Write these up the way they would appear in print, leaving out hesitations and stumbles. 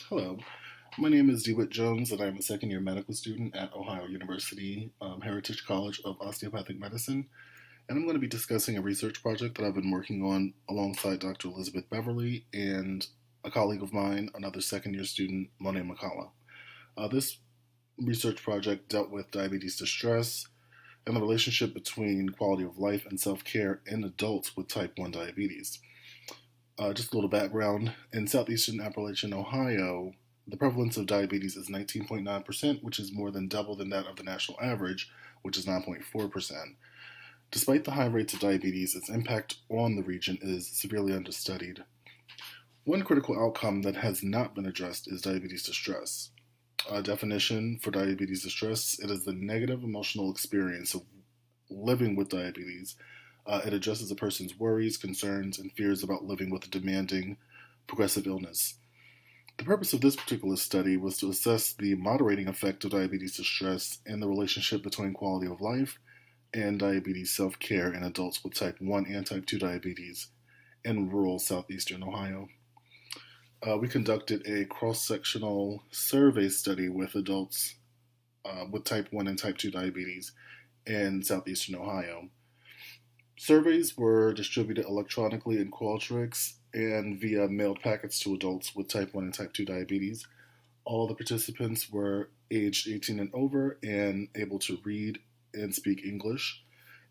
Hello, my name is DeWitt Jones, and I'm a second year medical student at Ohio University Heritage College of Osteopathic Medicine. And I'm going to be discussing a research project that I've been working on alongside Dr. Elizabeth Beverly and a colleague of mine, another second year student, Monet McCullough. This research project dealt with diabetes distress and the relationship between quality of life and self care in adults with type 1 diabetes. Just a little background. In southeastern Appalachian, Ohio, the prevalence of diabetes is 19.9%, which is more than double than that of the national average, which is 9.4%. Despite the high rates of diabetes, its impact on the region is severely understudied. One critical outcome that has not been addressed is diabetes distress. A definition for diabetes distress, it is the negative emotional experience of living with diabetes. It addresses a person's worries, concerns, and fears about living with a demanding, progressive illness. The purpose of this particular study was to assess the moderating effect of diabetes distress and the relationship between quality of life and diabetes self-care in adults with type 1 and type 2 diabetes in rural southeastern Ohio. We conducted a cross-sectional survey study with adults with type 1 and type 2 diabetes in southeastern Ohio. Surveys were distributed electronically in Qualtrics and via mailed packets to adults with type 1 and type 2 diabetes. All the participants were aged 18 and over and able to read and speak English,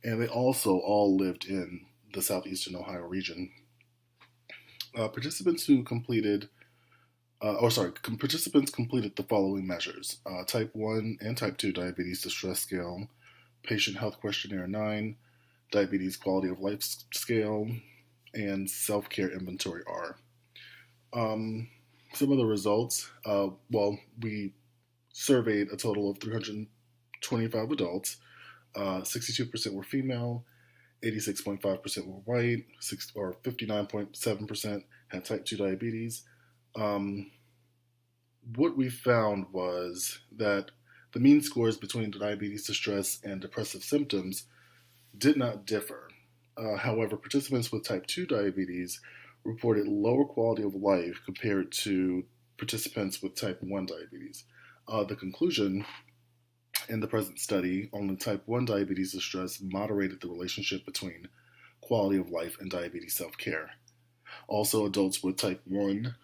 and they also all lived in the southeastern Ohio region. Participants completed the following measures: type 1 and type 2 diabetes distress scale, patient health questionnaire 9, diabetes quality of life scale, and self-care inventory R. Some of the results, we surveyed a total of 325 adults. 62% were female, 86.5% were white, 59.7% had type 2 diabetes. What we found was that the mean scores between diabetes distress and depressive symptoms did not differ. However, participants with type 2 diabetes reported lower quality of life compared to participants with type 1 diabetes. The conclusion in the present study, only type 1 diabetes distress moderated the relationship between quality of life and diabetes self-care. Also, adults with type 1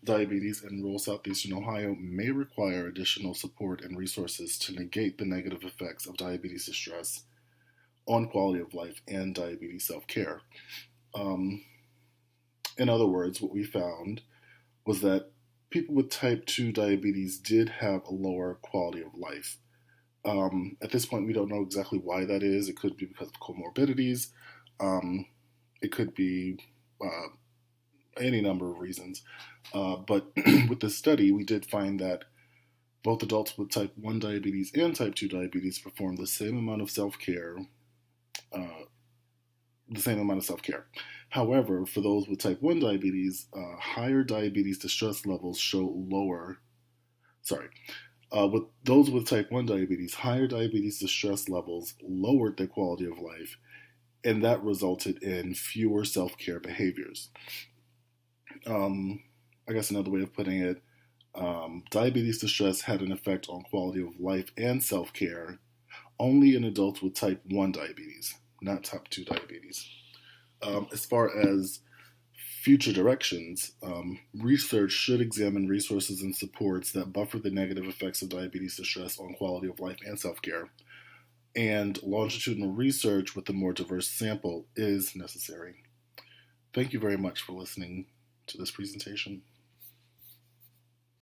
diabetes in rural southeastern Ohio may require additional support and resources to negate the negative effects of diabetes distress on quality of life and diabetes self-care. In other words, what we found was that people with type 2 diabetes did have a lower quality of life. At this point, we don't know exactly why that is. It could be because of comorbidities. It could be any number of reasons. But with this study, we did find that both adults with type 1 diabetes and type 2 diabetes performed the same amount of self-care. However, for those with type 1 diabetes, higher diabetes distress levels show lower. With those with type 1 diabetes, higher diabetes distress levels lowered their quality of life, and that resulted in fewer self-care behaviors. I guess another way of putting it, diabetes distress had an effect on quality of life and self-care only in adults with type 1 diabetes, not type 2 diabetes. As far as future directions, research should examine resources and supports that buffer the negative effects of diabetes distress on quality of life and self-care, and longitudinal research with a more diverse sample is necessary. Thank you very much for listening to this presentation.